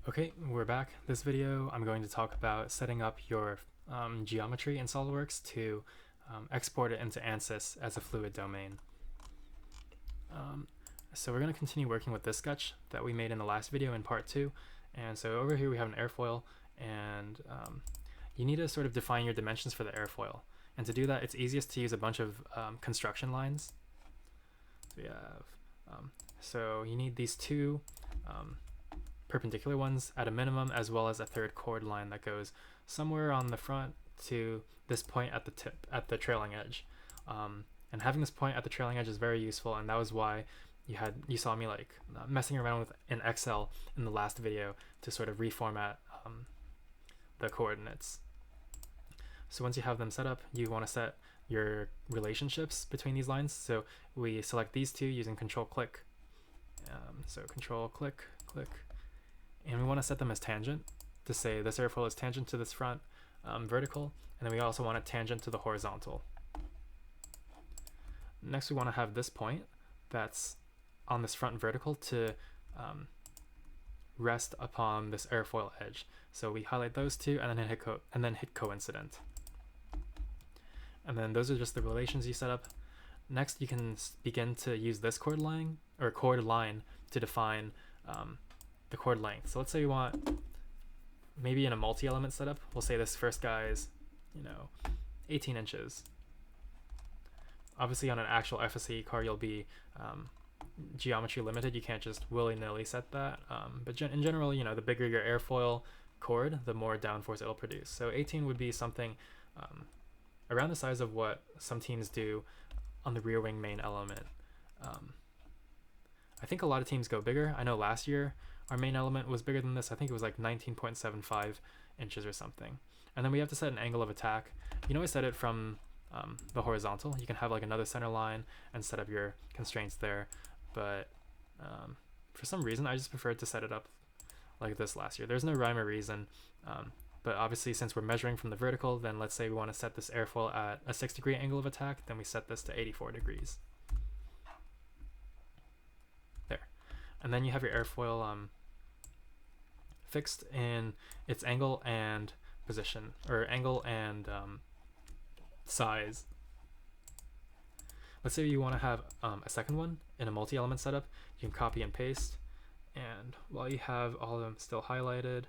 Okay, we're back. This video, I'm going to talk about setting up your geometry in Solidworks to export it into ANSYS as a fluid domain. So we're going to continue working with this sketch that we made in the last video in part 2. And so over here we have an airfoil, and you need to sort of define your dimensions for the airfoil. And to do that, it's easiest to use a bunch of construction lines. So we have, so you need these two perpendicular ones at a minimum, as well as a third chord line that goes somewhere on the front to this point at the tip, at the trailing edge. And having this point at the trailing edge is very useful, and that was why you saw me like messing around with an Excel in the last video to sort of reformat the coordinates. So once you have them set up, you want to set your relationships between these lines. So we select these two using Control Click. So Control Click, Click, and we want to set them as tangent to say this airfoil is tangent to this front vertical, and then we also want it tangent to the horizontal. Next, we want to have this point that's on this front vertical to rest upon this airfoil edge. So we highlight those two and then hit coincident. And then those are just the relations you set up. Next, you can begin to use this chord line to define the chord length. So let's say we want, maybe in a multi-element setup, we'll say this first guy is, 18 inches. Obviously on an actual FSAE car, you'll be geometry limited. You can't just willy-nilly set that. But in general, the bigger your airfoil chord, the more downforce it'll produce. So 18 would be something around the size of what some teams do on the rear wing main element. I think a lot of teams go bigger. I know last year our main element was bigger than this. I think it was like 19.75 inches or something. And then we have to set an angle of attack. You can always set it from the horizontal. You can have like another center line and set up your constraints there. But for some reason, I just preferred to set it up like this last year. There's no rhyme or reason. But obviously, since we're measuring from the vertical, then let's say we want to set this airfoil at a 6-degree angle of attack, then we set this to 84 degrees. There. And then you have your airfoil fixed in its angle and position, or angle and size. Let's say you want to have a second one in a multi-element setup. You can copy and paste, and while you have all of them still highlighted,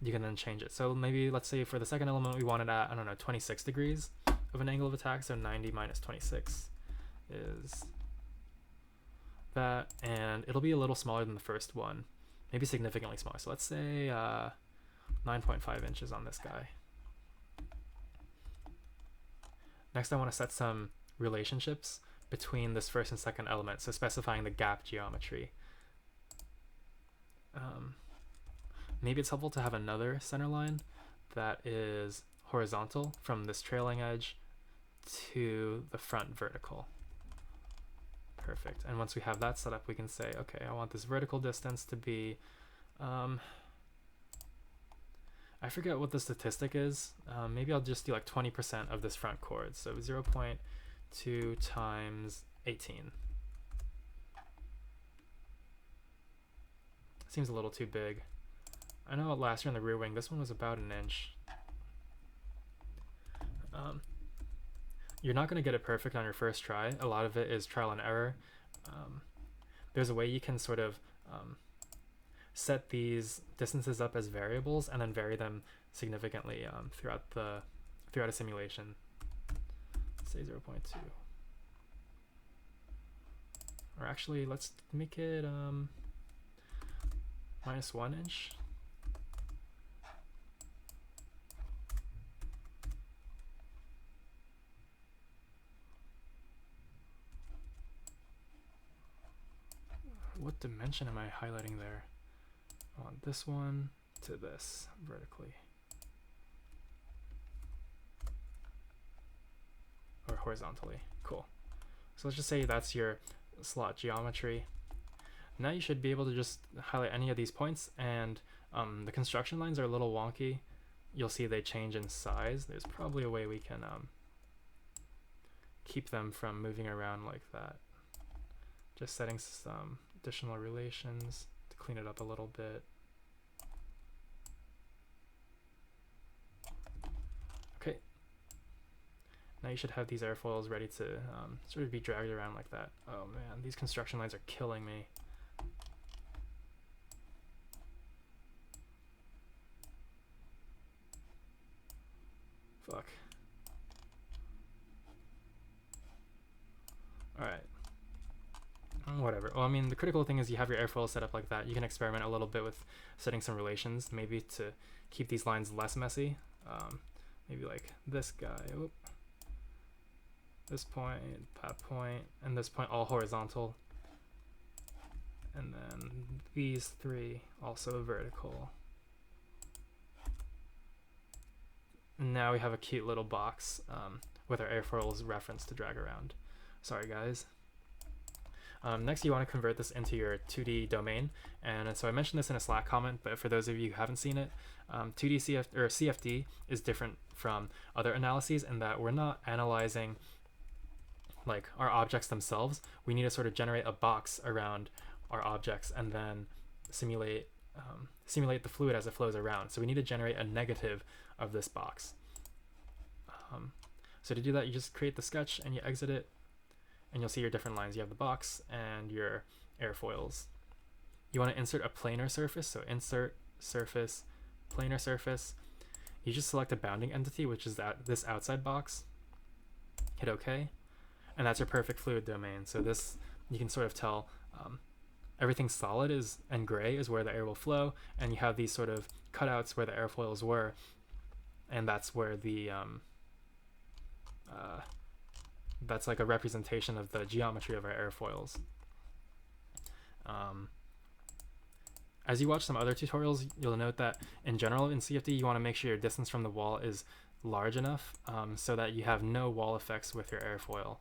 you can then change it. So maybe let's say for the second element we want it at, 26 degrees of an angle of attack. So 90 minus 26 is that, and it'll be a little smaller than the first one, maybe significantly smaller. So let's say 9.5 inches on this guy. Next, I want to set some relationships between this first and second element, so specifying the gap geometry. Maybe it's helpful to have another center line that is horizontal from this trailing edge to the front vertical. Perfect. And once we have that set up, we can say, okay, I want this vertical distance to be, I forget what the statistic is. Maybe I'll just do like 20% of this front chord. So 0.2 times 18. Seems a little too big. I know last year in the rear wing, this one was about an inch. You're not going to get it perfect on your first try. A lot of it is trial and error. There's a way you can sort of set these distances up as variables and then vary them significantly throughout a simulation. Let's say 0.2. Or actually, let's make it minus 1 inch. What dimension am I highlighting there? I want this one to this vertically. Or horizontally. Cool. So let's just say that's your slot geometry. Now you should be able to just highlight any of these points, and the construction lines are a little wonky. You'll see they change in size. There's probably a way we can keep them from moving around like that. Just setting some additional relations to clean it up a little bit. Okay. Now you should have these airfoils ready to sort of be dragged around like that. Oh man, these construction lines are killing me. Fuck. Alright. Whatever. Well, I mean, the critical thing is you have your airfoil set up like that. You can experiment a little bit with setting some relations, maybe to keep these lines less messy. Maybe like this guy. Oop. This point, that point, and this point all horizontal. And then these three also vertical. And now we have a cute little box with our airfoils reference to drag around. Sorry guys. Next you want to convert this into your 2D domain, and so I mentioned this in a Slack comment, but for those of you who haven't seen it, 2D CFD is different from other analyses in that we're not analyzing like our objects themselves. We need to sort of generate a box around our objects and then simulate the fluid as it flows around. So we need to generate a negative of this box. So to do that, you just create the sketch and you exit it, and you'll see your different lines. You have the box and your airfoils. You want to insert a planar surface, so insert surface, planar surface. You just select a bounding entity, which is this outside box. Hit OK, and that's your perfect fluid domain. So this, you can sort of tell everything solid and gray is where the air will flow, and you have these sort of cutouts where the airfoils were, and that's where the that's like a representation of the geometry of our airfoils. As you watch some other tutorials, you'll note that in general in CFD you want to make sure your distance from the wall is large enough so that you have no wall effects with your airfoil.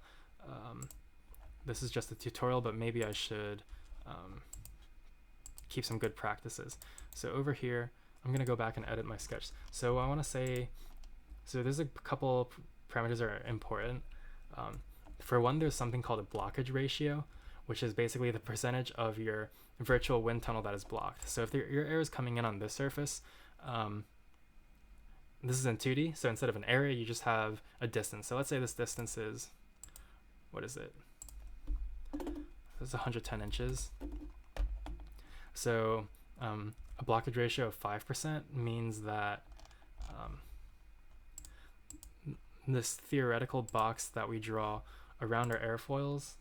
This is just a tutorial, but maybe I should keep some good practices. So over here, I'm going to go back and edit my sketch. So I want to say, so there's a couple parameters that are important. For one, there's something called a blockage ratio, which is basically the percentage of your virtual wind tunnel that is blocked. So if your air is coming in on this surface, this is in 2D, so instead of an area, you just have a distance. So let's say this distance is, what is it? This is 110 inches. So a blockage ratio of 5% means that this theoretical box that we draw around our airfoils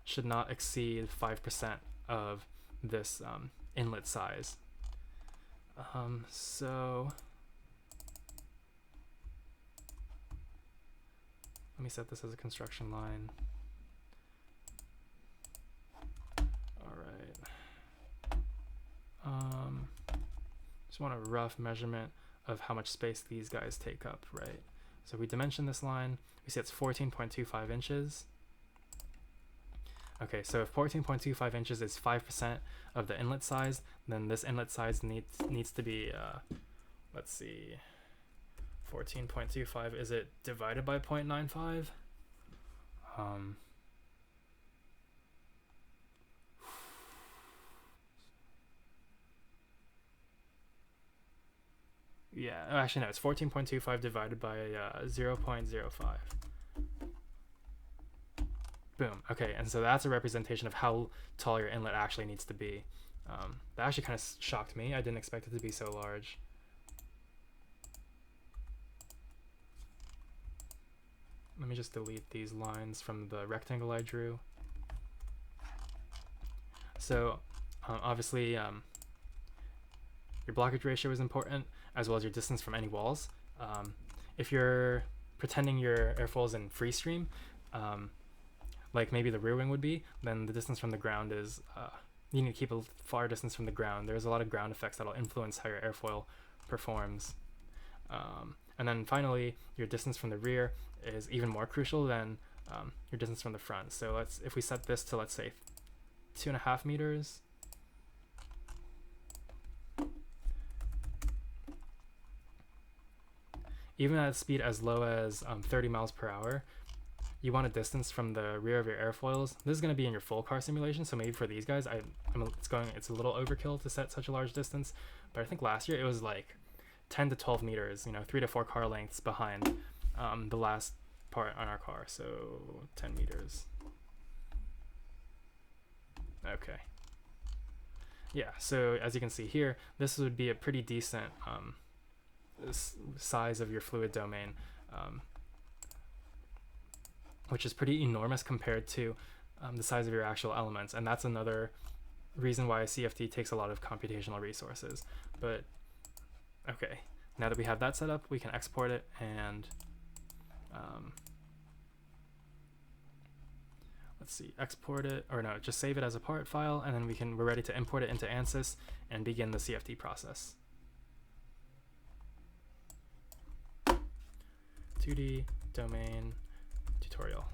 should not exceed 5% of this inlet size. So let me set this as a construction line. All right. Just want a rough measurement of how much space these guys take up, right? So we dimension this line, we see it's 14.25 inches. Okay, so if 14.25 inches is 5% of the inlet size, then this inlet size needs to be, let's see, 14.25, is it divided by 0.95? Yeah, actually no, it's 14.25 divided by 0.05. Boom. Okay, and so that's a representation of how tall your inlet actually needs to be. That actually kind of shocked me. I didn't expect it to be so large. Let me just delete these lines from the rectangle I drew. So obviously your blockage ratio is important, as well as your distance from any walls. If you're pretending your airfoil's in free stream, like maybe the rear wing would be, then the distance from the ground is, you need to keep a far distance from the ground. There's a lot of ground effects that'll influence how your airfoil performs. And then finally, your distance from the rear is even more crucial than your distance from the front. So if we set this to, let's say, 2.5 meters, even at a speed as low as 30 miles per hour, you want a distance from the rear of your airfoils. This is going to be in your full car simulation, so maybe for these guys, it's a little overkill to set such a large distance. But I think last year it was like 10 to 12 meters, 3 to 4 car lengths behind the last part on our car. So 10 meters. Okay. Yeah, so as you can see here, this would be a pretty decent size of your fluid domain, which is pretty enormous compared to the size of your actual elements. And that's another reason why a CFD takes a lot of computational resources. But okay, now that we have that set up, we can export it and let's see, export it, or no, just save it as a part file, and then we're ready to import it into ANSYS and begin the CFD process. 2D domain tutorial.